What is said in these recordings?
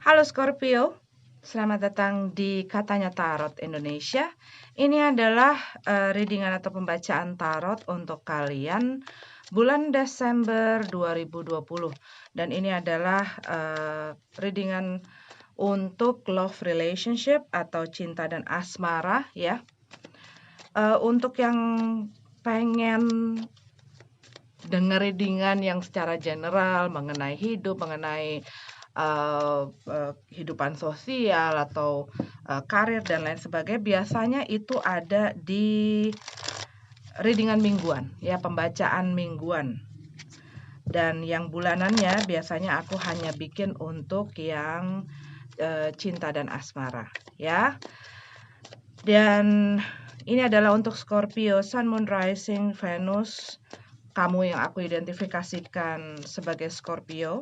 Halo Scorpio, selamat datang di Katanya Tarot Indonesia. Ini adalah readingan atau pembacaan tarot untuk kalian bulan Desember 2020. Dan ini adalah readingan untuk love relationship atau cinta dan asmara ya. Untuk yang pengen dengar readingan yang secara general mengenai hidup, mengenai kehidupan sosial atau karir dan lain sebagainya, biasanya itu ada di readingan mingguan ya, pembacaan mingguan. Dan yang bulanannya biasanya aku hanya bikin untuk yang cinta dan asmara ya. Dan ini adalah untuk Scorpio, Sun, Moon, Rising, Venus, kamu yang aku identifikasikan sebagai Scorpio.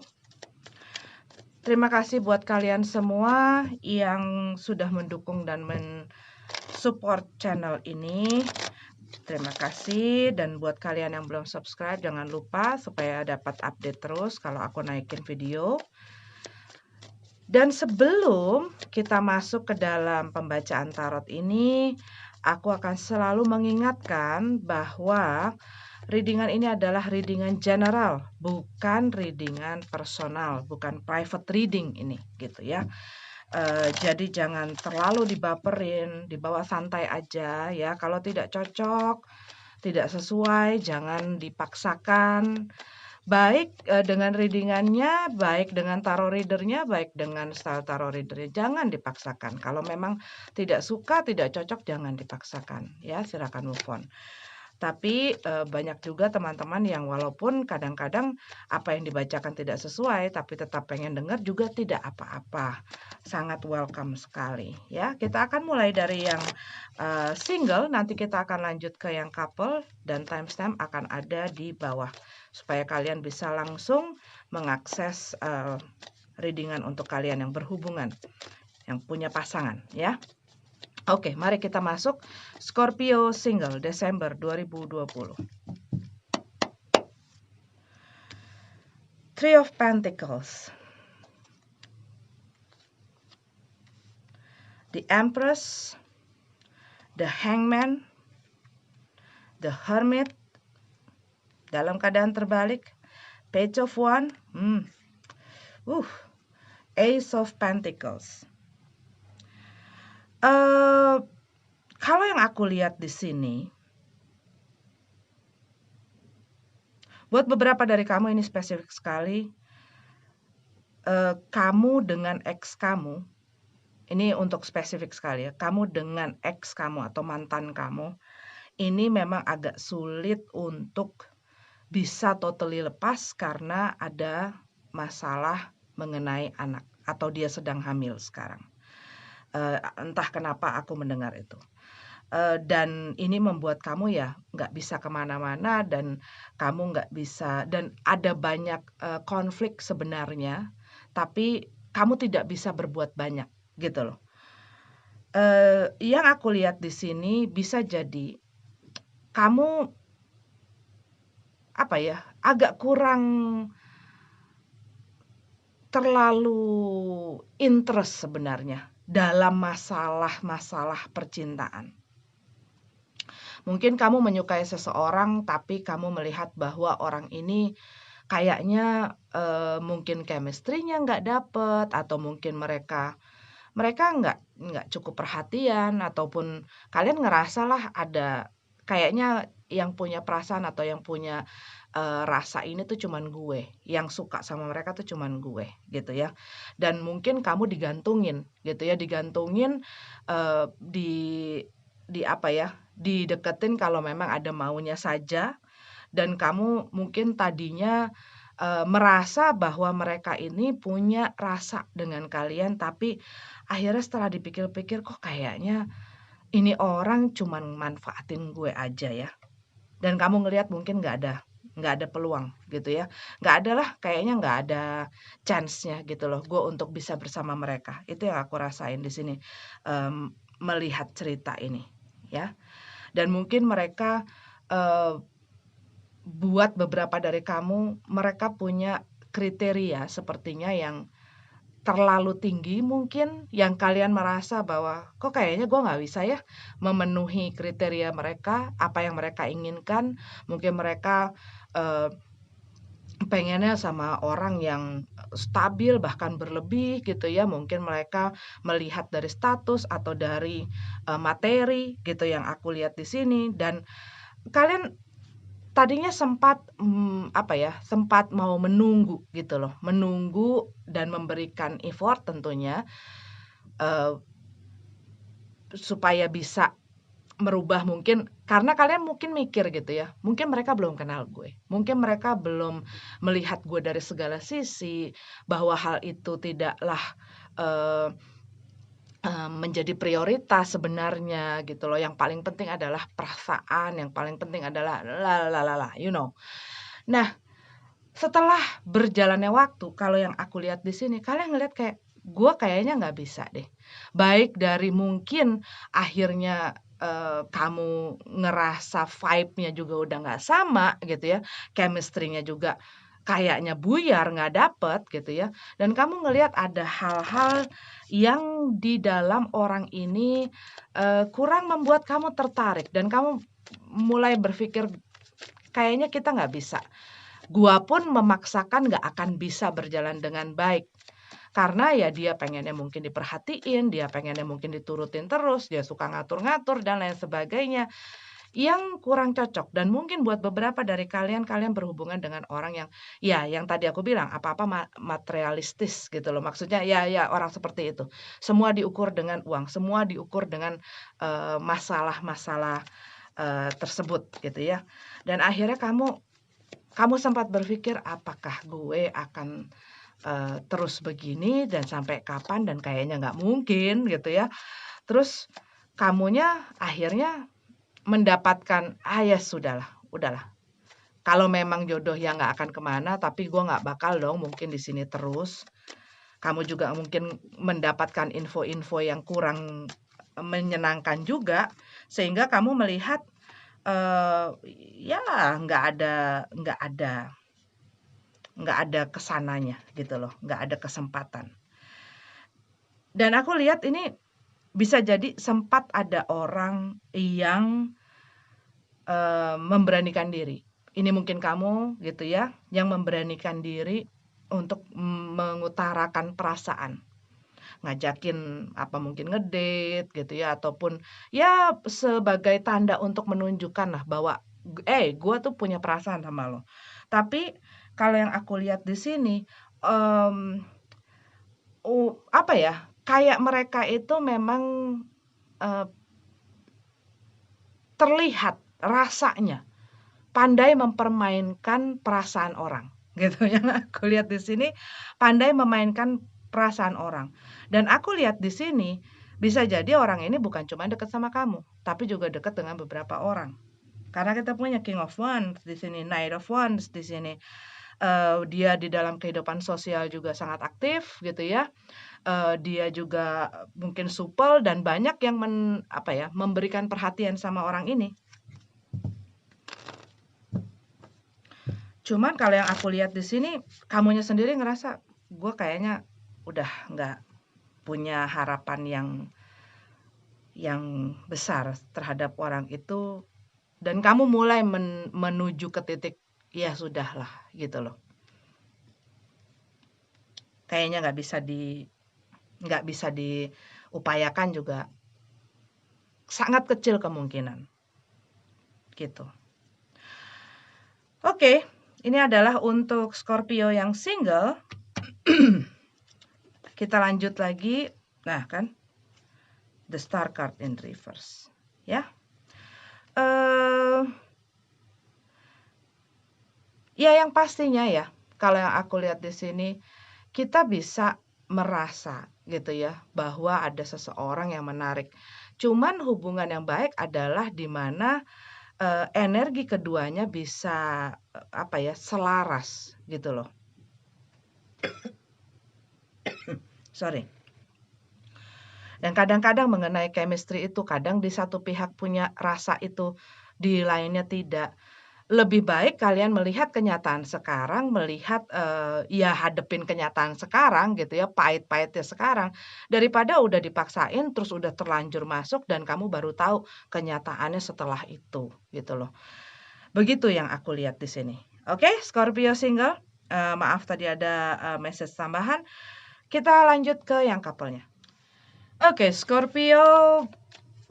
Terima kasih buat kalian semua yang sudah mendukung dan mensupport channel ini. Terima kasih, dan buat kalian yang belum subscribe jangan lupa supaya dapat update terus kalau aku naikin video. Dan sebelum kita masuk ke dalam pembacaan tarot ini, aku akan selalu mengingatkan bahwa readingan ini adalah readingan general, bukan readingan personal, bukan private reading ini gitu ya. Jadi jangan terlalu dibaperin, dibawa santai aja ya. Kalau tidak cocok, tidak sesuai, jangan dipaksakan. Baik dengan readingannya, baik dengan tarot readernya, baik dengan style tarot readernya, jangan dipaksakan. Kalau memang tidak suka, tidak cocok, jangan dipaksakan ya, silakan move on. Tapi banyak juga teman-teman yang walaupun kadang-kadang apa yang dibacakan tidak sesuai, tapi tetap pengen dengar juga tidak apa-apa. Sangat welcome sekali ya. Kita akan mulai dari yang single, nanti kita akan lanjut ke yang couple, dan timestamp akan ada di bawah supaya kalian bisa langsung mengakses readingan untuk kalian yang berhubungan, yang punya pasangan ya. Oke, mari kita masuk Scorpio single Desember 2020. Three of Pentacles, the Empress, the Hangman, the Hermit dalam keadaan terbalik, Page of Wands, Ace of Pentacles. Kalau yang aku lihat di sini, buat beberapa dari kamu ini spesifik sekali. Kamu dengan ex kamu, ini untuk spesifik sekali ya, kamu dengan ex kamu atau mantan kamu, ini memang agak sulit untuk bisa totally lepas karena ada masalah mengenai anak atau dia sedang hamil sekarang. Entah kenapa aku mendengar itu. Dan ini membuat kamu ya nggak bisa kemana-mana, dan kamu nggak bisa, dan ada banyak konflik sebenarnya, tapi kamu tidak bisa berbuat banyak gitu loh. Yang aku lihat di sini bisa jadi kamu apa ya, agak kurang terlalu interest sebenarnya dalam masalah-masalah percintaan. Mungkin kamu menyukai seseorang, tapi kamu melihat bahwa orang ini kayaknya mungkin chemistry-nya nggak dapet, atau mungkin mereka nggak cukup perhatian, ataupun kalian ngerasa lah ada kayaknya yang punya perasaan atau yang punya rasa ini tuh cuman gue, yang suka sama mereka tuh cuman gue gitu ya. Dan mungkin kamu digantungin gitu ya, digantungin di apa ya, dideketin kalau memang ada maunya saja, dan kamu mungkin tadinya merasa bahwa mereka ini punya rasa dengan kalian, tapi akhirnya setelah dipikir-pikir kok kayaknya ini orang cuman manfaatin gue aja ya. Dan kamu ngelihat mungkin nggak ada peluang gitu ya. Nggak ada lah, kayaknya nggak ada chance-nya gitu loh gue untuk bisa bersama mereka. Itu yang aku rasain di sini melihat cerita ini ya. Dan mungkin mereka buat beberapa dari kamu, mereka punya kriteria sepertinya yang terlalu tinggi mungkin, yang kalian merasa bahwa, "Kok kayaknya gue nggak bisa ya memenuhi kriteria mereka, apa yang mereka inginkan." Mungkin mereka, eee, pengennya sama orang yang stabil bahkan berlebih gitu ya, mungkin mereka melihat dari status atau dari, materi gitu yang aku lihat di sini, dan kalian tadinya sempat, apa ya, sempat mau menunggu gitu loh, menunggu dan memberikan effort tentunya, eee, supaya bisa merubah mungkin karena kalian mungkin mikir gitu ya, mungkin mereka belum kenal gue, mungkin mereka belum melihat gue dari segala sisi, bahwa hal itu tidaklah, eee menjadi prioritas sebenarnya gitu loh, yang paling penting adalah perasaan, yang paling penting adalah you know. Nah, setelah berjalannya waktu, kalau yang aku lihat di sini, kalian ngelihat kayak, "Gua kayaknya nggak bisa deh." Baik dari mungkin akhirnya, kamu ngerasa vibe-nya juga udah nggak sama gitu ya, chemistry-nya juga kayaknya buyar, nggak dapet gitu ya, dan kamu ngelihat ada hal-hal yang di dalam orang ini, kurang membuat kamu tertarik dan kamu mulai berpikir, "Kayaknya kita nggak bisa." Gua pun memaksakan nggak akan bisa berjalan dengan baik. Karena ya dia pengennya mungkin diperhatiin, dia pengennya mungkin diturutin terus, dia suka ngatur-ngatur dan lain sebagainya, yang kurang cocok. Dan mungkin buat beberapa dari kalian, kalian berhubungan dengan orang yang, ya yang tadi aku bilang, apa-apa materialistis gitu loh. Maksudnya ya orang seperti itu. Semua diukur dengan uang, semua diukur dengan, masalah-masalah, tersebut gitu ya. Dan akhirnya kamu sempat berpikir, "Apakah gue akan, terus begini dan sampai kapan?" Dan kayaknya nggak mungkin gitu ya. Terus kamunya akhirnya mendapatkan, "Ah, ya sudahlah, udahlah. Kalau memang jodoh ya nggak akan kemana, tapi gue nggak bakal dong mungkin di sini terus." Kamu juga mungkin mendapatkan info-info yang kurang menyenangkan juga, sehingga kamu melihat, eee, ya nggak ada nggak ada nggak ada kesananya gitu loh, nggak ada kesempatan. Dan aku lihat ini bisa jadi sempat ada orang yang, memberanikan diri. Ini mungkin kamu gitu ya, yang memberanikan diri untuk mengutarakan perasaan. Ngajakin apa mungkin ngedate gitu ya, ataupun ya sebagai tanda untuk menunjukkan lah bahwa, gua tuh punya perasaan sama lo." Tapi kalau yang aku lihat di sini, mmm, apa ya, kayak mereka itu memang, eee, terlihat rasanya pandai mempermainkan perasaan orang, gitu. Yang aku lihat di sini, pandai memainkan perasaan orang. Dan aku lihat di sini, bisa jadi orang ini bukan cuma dekat sama kamu, tapi juga dekat dengan beberapa orang. Karena kita punya King of Wands di sini, Knight of Wands di sini. Dia di dalam kehidupan sosial juga sangat aktif gitu ya. Dia juga mungkin supel dan banyak yang apa ya, memberikan perhatian sama orang ini. Cuman kalau yang aku lihat di sini, kamunya sendiri ngerasa, gue kayaknya udah nggak punya harapan yang besar terhadap orang itu, dan kamu mulai menuju ke titik, ya sudahlah gitu loh. Kayaknya nggak bisa diupayakan juga, sangat kecil kemungkinan gitu. Oke, ini adalah untuk Scorpio yang single. Kita lanjut lagi. Nah kan, the Star card in reverse, ya. Ya yang pastinya ya, kalau yang aku lihat di sini, kita bisa merasa gitu ya, bahwa ada seseorang yang menarik. Cuman hubungan yang baik adalah di mana, energi keduanya bisa, apa ya, selaras gitu loh. Sorry. Dan kadang-kadang mengenai chemistry itu, kadang di satu pihak punya rasa itu, di lainnya tidak. lebih baik kalian melihat kenyataan sekarang, melihat, ya hadepin kenyataan sekarang gitu ya, pahit-pahitnya sekarang, daripada udah dipaksain terus udah terlanjur masuk dan kamu baru tahu kenyataannya setelah itu, gitu loh. Begitu yang aku lihat di sini. Oke, Scorpio single, maaf tadi ada, message tambahan. Kita lanjut ke yang couple-nya. Oke, Scorpio,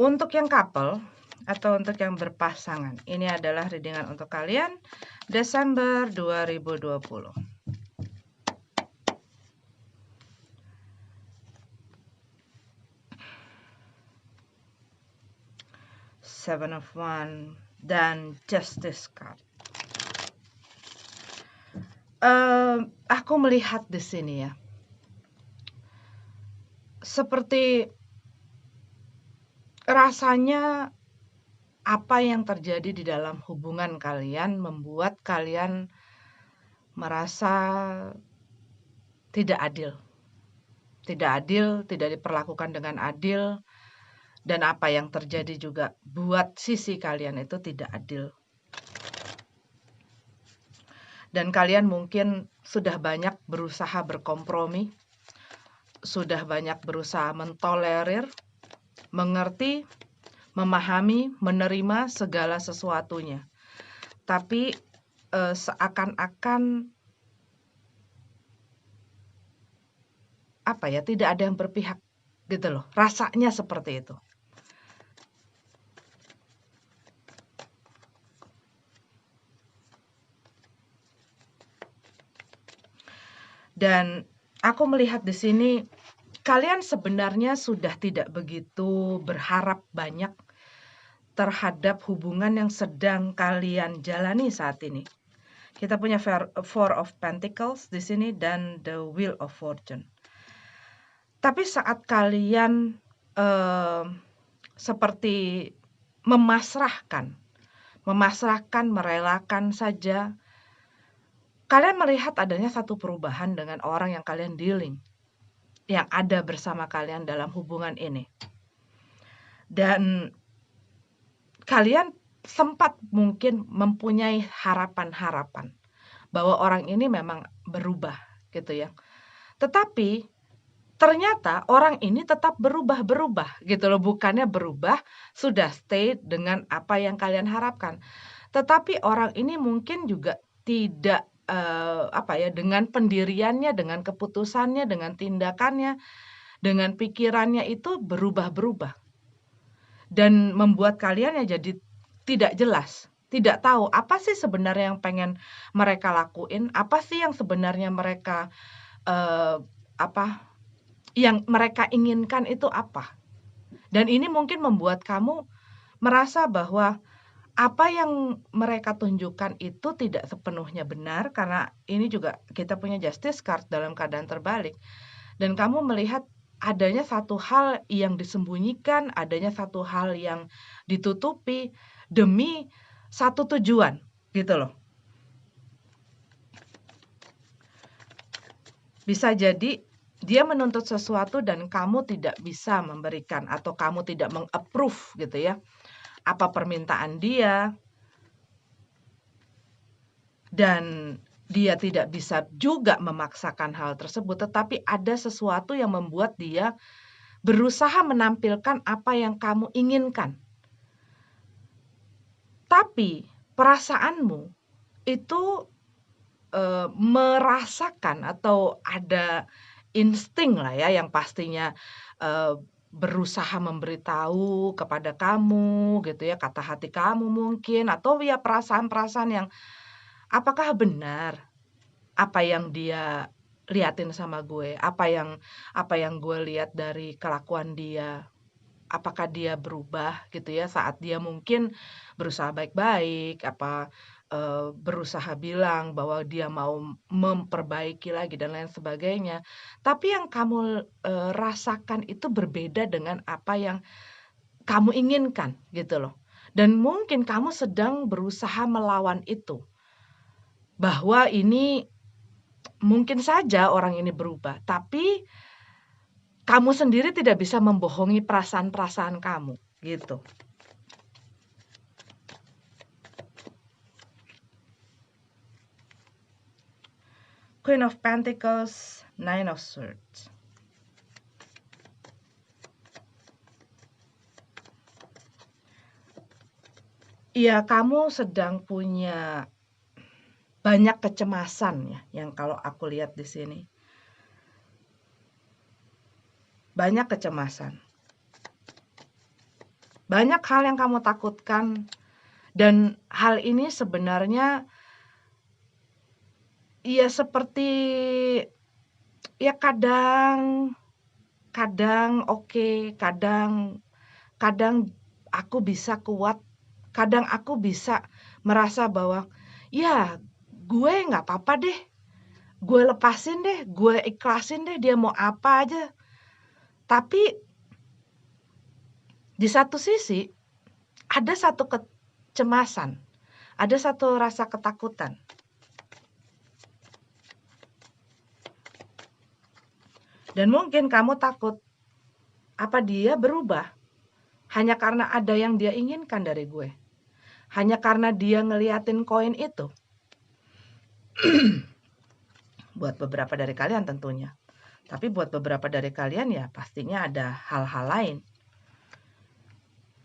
untuk yang couple atau untuk yang berpasangan, ini adalah readingan untuk kalian Desember 2020. Seven of Wands dan Justice card. Aku melihat di sini ya, seperti rasanya apa yang terjadi di dalam hubungan kalian membuat kalian merasa tidak adil. Tidak adil, tidak diperlakukan dengan adil, dan apa yang terjadi juga buat sisi kalian itu tidak adil. Dan kalian mungkin sudah banyak berusaha berkompromi, sudah banyak berusaha mentolerir, mengerti, memahami, menerima segala sesuatunya. Tapi seakan-akan apa ya, tidak ada yang berpihak gitu loh. Rasanya seperti itu. Dan aku melihat di sini kalian sebenarnya sudah tidak begitu berharap banyak terhadap hubungan yang sedang kalian jalani saat ini. Kita punya Four of Pentacles di sini dan the Wheel of Fortune. Tapi saat kalian seperti memasrahkan, merelakan saja, kalian melihat adanya satu perubahan dengan orang yang kalian dealing, yang ada bersama kalian dalam hubungan ini. Dan kalian sempat mungkin mempunyai harapan-harapan bahwa orang ini memang berubah gitu ya. Tetapi ternyata orang ini tetap berubah-berubah gitu loh, bukannya berubah sudah stay dengan apa yang kalian harapkan. Tetapi orang ini mungkin juga tidak dengan pendiriannya, dengan keputusannya, dengan tindakannya, dengan pikirannya itu berubah-berubah. Dan membuat kalian ya jadi tidak jelas, tidak tahu apa sih sebenarnya yang pengen mereka lakuin, apa sih yang sebenarnya mereka yang mereka inginkan itu apa. Dan ini mungkin membuat kamu merasa bahwa apa yang mereka tunjukkan itu tidak sepenuhnya benar, karena ini juga kita punya Justice card dalam keadaan terbalik. Dan kamu melihat adanya satu hal yang disembunyikan, adanya satu hal yang ditutupi demi satu tujuan, gitu loh. Bisa jadi dia menuntut sesuatu dan kamu tidak bisa memberikan atau kamu tidak meng-approve gitu ya, apa permintaan dia, dan dia tidak bisa juga memaksakan hal tersebut, tetapi ada sesuatu yang membuat dia berusaha menampilkan apa yang kamu inginkan. Tapi perasaanmu itu merasakan atau ada insting lah ya yang pastinya berusaha memberitahu kepada kamu gitu ya, kata hati kamu mungkin, atau ya perasaan-perasaan yang apakah benar apa yang dia liatin sama gue, apa yang gue lihat dari kelakuan dia, apakah dia berubah gitu ya saat dia mungkin berusaha baik-baik, berusaha bilang bahwa dia mau memperbaiki lagi dan lain sebagainya. Tapi yang kamu rasakan itu berbeda dengan apa yang kamu inginkan gitu loh. Dan mungkin kamu sedang berusaha melawan itu. Bahwa ini mungkin saja orang ini berubah, tapi kamu sendiri tidak bisa membohongi perasaan-perasaan kamu gitu. Queen of Pentacles, Nine of Swords. Iya, kamu sedang punya banyak kecemasan ya, yang kalau aku lihat di sini. Banyak kecemasan. Banyak hal yang kamu takutkan, dan hal ini sebenarnya ya seperti ya kadang oke, kadang aku bisa kuat, kadang aku bisa merasa bahwa ya gue nggak apa-apa deh, gue lepasin deh, gue ikhlasin deh, dia mau apa aja. Tapi di satu sisi ada satu kecemasan, ada satu rasa ketakutan. Dan mungkin kamu takut, apa dia berubah hanya karena ada yang dia inginkan dari gue? Hanya karena dia ngeliatin koin itu? Buat beberapa dari kalian tentunya. Tapi buat beberapa dari kalian ya pastinya ada hal-hal lain.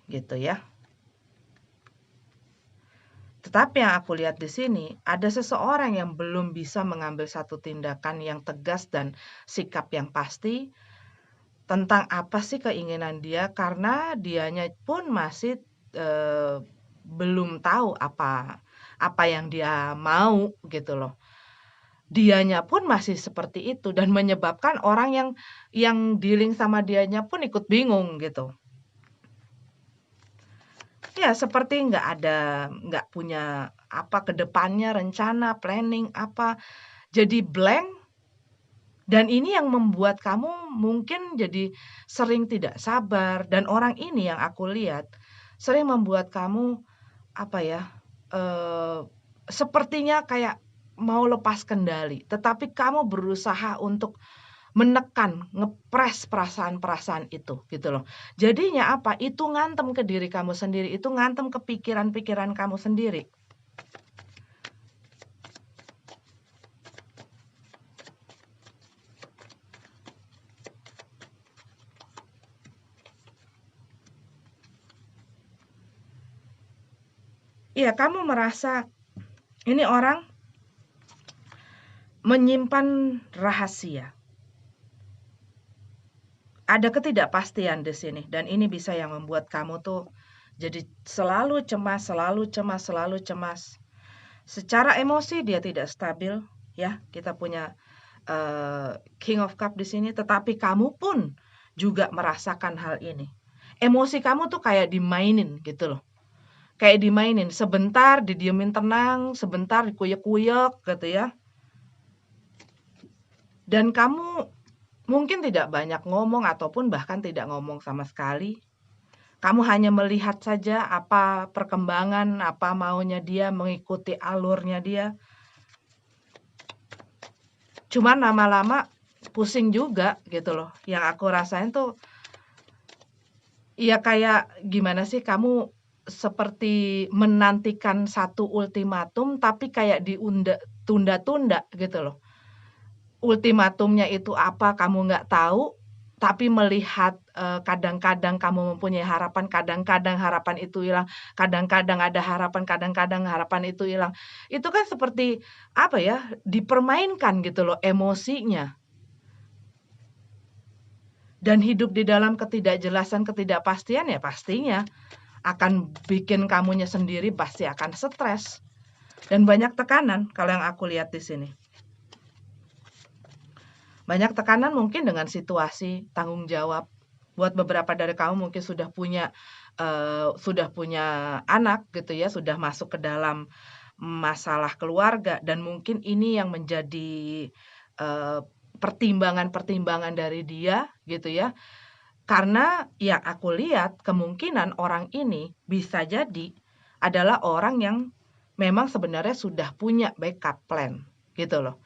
Gitu ya. Tetapi yang aku lihat di sini, ada seseorang yang belum bisa mengambil satu tindakan yang tegas dan sikap yang pasti tentang apa sih keinginan dia, karena dianya pun masih belum tahu apa yang dia mau gitu loh. Dianya pun masih seperti itu dan menyebabkan orang yang dealing sama dianya pun ikut bingung gitu. Ya seperti nggak punya apa ke depannya, rencana, planning apa, jadi blank. Dan ini yang membuat kamu mungkin jadi sering tidak sabar, dan orang ini yang aku lihat sering membuat kamu apa ya, sepertinya kayak mau lepas kendali, tetapi kamu berusaha untuk menekan, ngepres perasaan-perasaan itu gitu loh. Jadinya apa, itu ngantem ke diri kamu sendiri, itu ngantem ke pikiran-pikiran kamu sendiri. Iya, kamu merasa ini orang menyimpan rahasia. Ada ketidakpastian di sini, dan ini bisa yang membuat kamu tuh jadi selalu cemas, selalu cemas, selalu cemas. Secara emosi dia tidak stabil, ya. Kita punya King of Cup di sini, tetapi kamu pun juga merasakan hal ini. Emosi kamu tuh kayak dimainin gitu loh. Kayak dimainin, sebentar didiemin tenang, sebentar dikuyek-kuyek gitu ya. Dan kamu mungkin tidak banyak ngomong ataupun bahkan tidak ngomong sama sekali. Kamu hanya melihat saja apa perkembangan, apa maunya dia, mengikuti alurnya dia. Cuman lama-lama pusing juga gitu loh. Yang aku rasain tuh ya kayak gimana sih, kamu seperti menantikan satu ultimatum tapi kayak tunda-tunda gitu loh. Ultimatumnya itu apa kamu nggak tahu, tapi melihat, kadang-kadang kamu mempunyai harapan, kadang-kadang harapan itu hilang, kadang-kadang ada harapan, kadang-kadang harapan itu hilang. Itu kan seperti, apa ya, dipermainkan gitu loh emosinya. Dan hidup di dalam ketidakjelasan, ketidakpastian ya pastinya akan bikin kamunya sendiri pasti akan stres. Dan banyak tekanan kalau yang aku lihat di sini. Banyak tekanan mungkin dengan situasi, tanggung jawab. Buat beberapa dari kamu mungkin sudah punya anak gitu ya, sudah masuk ke dalam masalah keluarga, dan mungkin ini yang menjadi pertimbangan-pertimbangan dari dia gitu ya. Karena yang aku lihat kemungkinan orang ini bisa jadi adalah orang yang memang sebenarnya sudah punya backup plan gitu loh.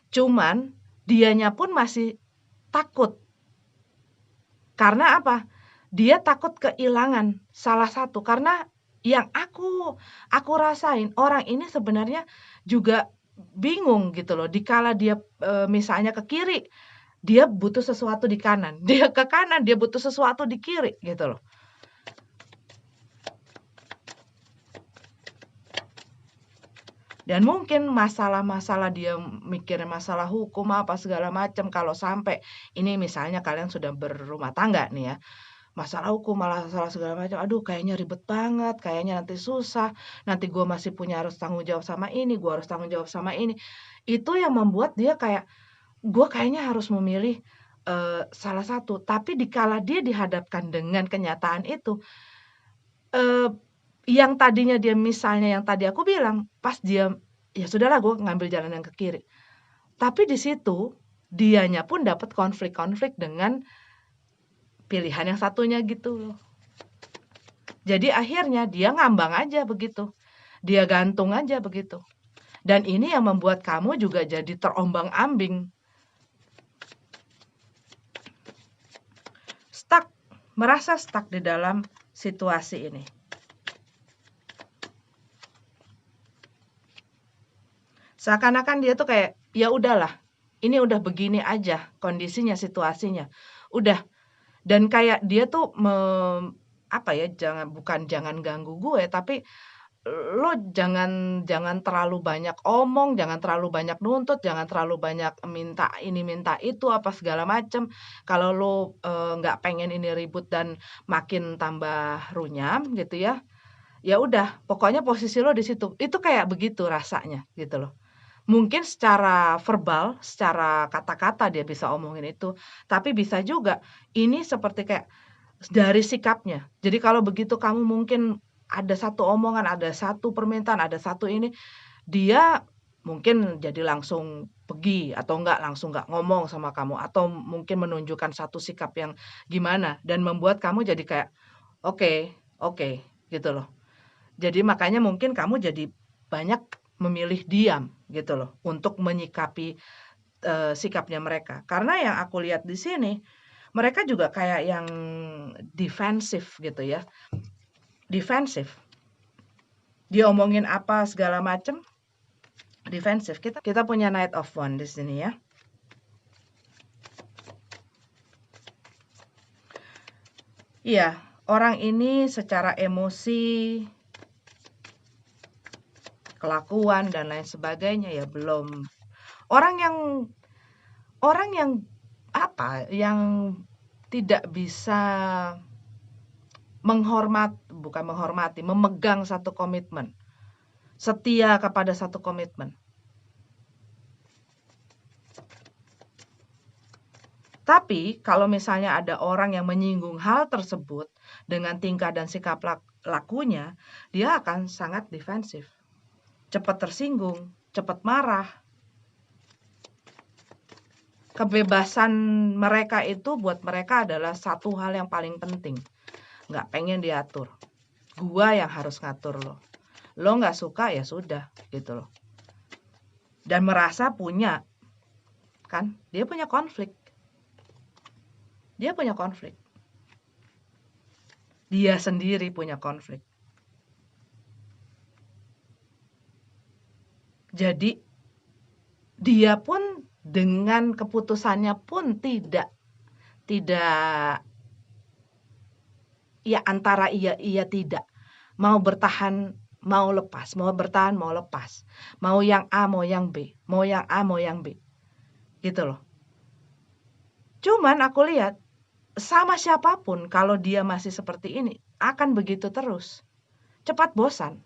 Cuman dianya pun masih takut. Karena apa? Dia takut kehilangan salah satu, karena yang aku rasain orang ini sebenarnya juga bingung gitu loh, dikala dia, misalnya ke kiri, dia butuh sesuatu di kanan, dia ke kanan, dia butuh sesuatu di kiri, gitu loh. Dan mungkin masalah-masalah dia mikirin masalah hukum apa segala macam, kalau sampai ini misalnya kalian sudah berumah tangga nih ya, masalah hukum, masalah segala macam, aduh kayaknya ribet banget, kayaknya nanti susah, nanti gue masih punya harus tanggung jawab sama ini, gue harus tanggung jawab sama ini. Itu yang membuat dia kayak, gue kayaknya harus memilih salah satu. Tapi dikala dia dihadapkan dengan kenyataan itu, eh, yang tadinya dia misalnya yang tadi aku bilang, pas dia, ya sudahlah gue ngambil jalan yang ke kiri. Tapi di situ dianya pun dapat konflik-konflik dengan pilihan yang satunya gitu loh. Jadi akhirnya dia ngambang aja begitu. Dia gantung aja begitu. Dan ini yang membuat kamu juga jadi terombang-ambing. Stuck, merasa stuck di dalam situasi ini. Seakan-akan dia tuh kayak, ya udahlah, ini udah begini aja kondisinya, situasinya. Udah. Dan kayak dia tuh apa ya, jangan ganggu gue, tapi lo jangan terlalu banyak omong, jangan terlalu banyak nuntut, jangan terlalu banyak minta ini minta itu apa segala macem. Kalau lo nggak pengen ini ribut dan makin tambah runyam gitu ya, ya udah pokoknya posisi lo di situ. Itu kayak begitu rasanya gitu loh. Mungkin secara verbal, secara kata-kata dia bisa omongin itu, tapi bisa juga ini seperti kayak dari sikapnya. Jadi kalau begitu kamu mungkin ada satu omongan, ada satu permintaan, ada satu ini, dia mungkin jadi langsung pergi atau enggak langsung enggak ngomong sama kamu atau mungkin menunjukkan satu sikap yang gimana dan membuat kamu jadi kayak oke, oke gitu loh. Jadi makanya mungkin kamu jadi banyak memilih diam gitu loh untuk menyikapi sikapnya mereka. Karena yang aku lihat di sini mereka juga kayak yang defensif gitu ya. Defensif. Dia omongin apa segala macem, defensif. Kita punya Knight of Wands di sini ya. Iya, orang ini secara emosi, kelakuan dan lain sebagainya ya belum. Orang yang apa? Yang tidak bisa bukan menghormati, memegang satu komitmen. Setia kepada satu komitmen. Tapi kalau misalnya ada orang yang menyinggung hal tersebut dengan tingkah dan sikap lakunya, dia akan sangat defensif. Cepat tersinggung, cepat marah. Kebebasan mereka itu buat mereka adalah satu hal yang paling penting. Nggak pengen diatur. Gua yang harus ngatur lo. Lo nggak suka ya sudah gitu loh. Dan merasa punya, kan? Dia punya konflik. Dia punya konflik. Dia sendiri punya konflik. Jadi dia pun dengan keputusannya pun tidak ya antara iya tidak. Mau bertahan, mau lepas, mau bertahan, mau lepas. Mau yang A, mau yang B, mau yang A, mau yang B. Gitu loh. Cuman aku lihat sama siapapun kalau dia masih seperti ini akan begitu terus. Cepat bosan.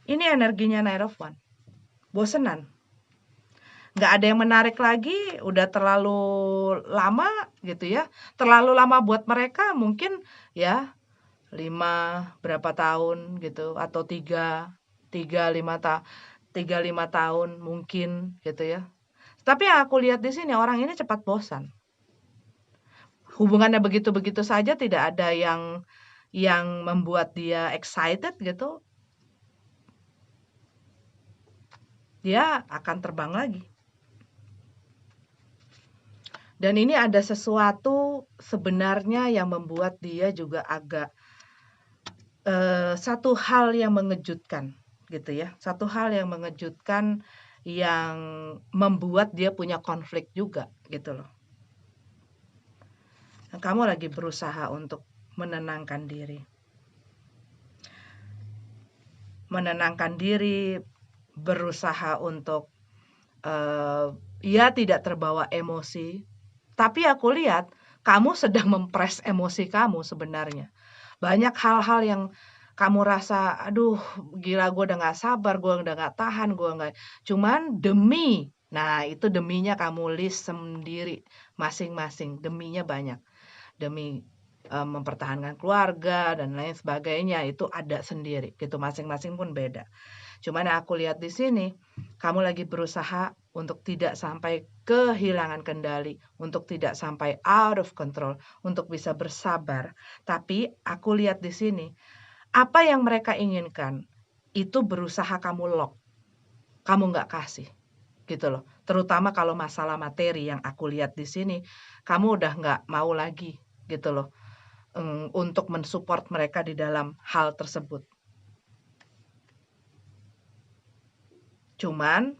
Ini energinya Knight of Wands. Bosenan. Nggak ada yang menarik lagi, udah terlalu lama gitu ya. Terlalu lama buat mereka mungkin ya 5 tahun gitu atau 5 tahun mungkin gitu ya. Tapi yang aku lihat di sini orang ini cepat bosan. Hubungannya begitu-begitu saja tidak ada yang membuat dia excited gitu. Dia akan terbang lagi. Dan ini ada sesuatu sebenarnya yang membuat dia juga agak satu hal yang mengejutkan gitu ya. Satu hal yang mengejutkan yang membuat dia punya konflik juga gitu loh. Dan kamu lagi berusaha untuk menenangkan diri. Menenangkan diri, berusaha untuk ya tidak terbawa emosi. Tapi aku lihat kamu sedang mempres emosi kamu sebenarnya. Banyak hal-hal yang kamu rasa, aduh gila gue udah gak sabar, gue udah gak tahan, gue gak. Cuman demi, nah itu deminya kamu list sendiri masing-masing, deminya banyak. Demi mempertahankan keluarga dan lain sebagainya itu ada sendiri gitu, masing-masing pun beda. Cuman yang aku lihat di sini, kamu lagi berusaha untuk tidak sampai kehilangan kendali, untuk tidak sampai out of control, untuk bisa bersabar. Tapi aku lihat di sini, apa yang mereka inginkan itu berusaha kamu lock, kamu nggak kasih, gitu loh. Terutama kalau masalah materi yang aku lihat di sini, kamu udah nggak mau lagi, gitu loh, untuk mensupport mereka di dalam hal tersebut. Cuman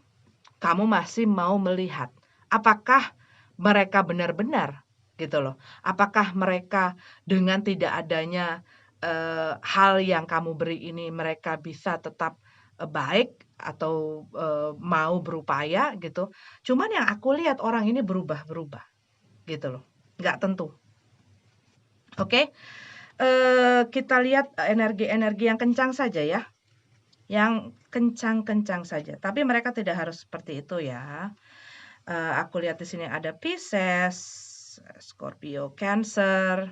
kamu masih mau melihat apakah mereka benar-benar gitu loh. Apakah mereka dengan tidak adanya hal yang kamu beri ini mereka bisa tetap baik atau mau berupaya gitu. Cuman yang aku lihat orang ini berubah-berubah gitu loh. Nggak tentu. Oke. Kita lihat energi-energi yang kencang saja ya. Yang kencang-kencang saja. Tapi mereka tidak harus seperti itu ya. Aku lihat di sini ada Pisces, Scorpio, Cancer,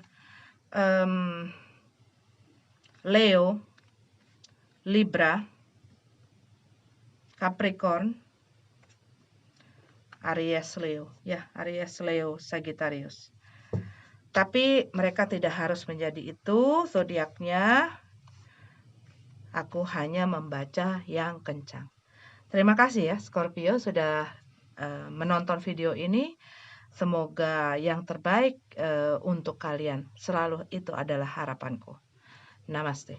Leo, Libra, Capricorn, Aries, Leo. Ya, Aries, Leo, Sagittarius. Tapi mereka tidak harus menjadi itu zodiaknya. Aku hanya membaca yang kencang. Terima kasih ya Scorpio sudah menonton video ini. Semoga yang terbaik untuk kalian. Selalu itu adalah harapanku. Namaste.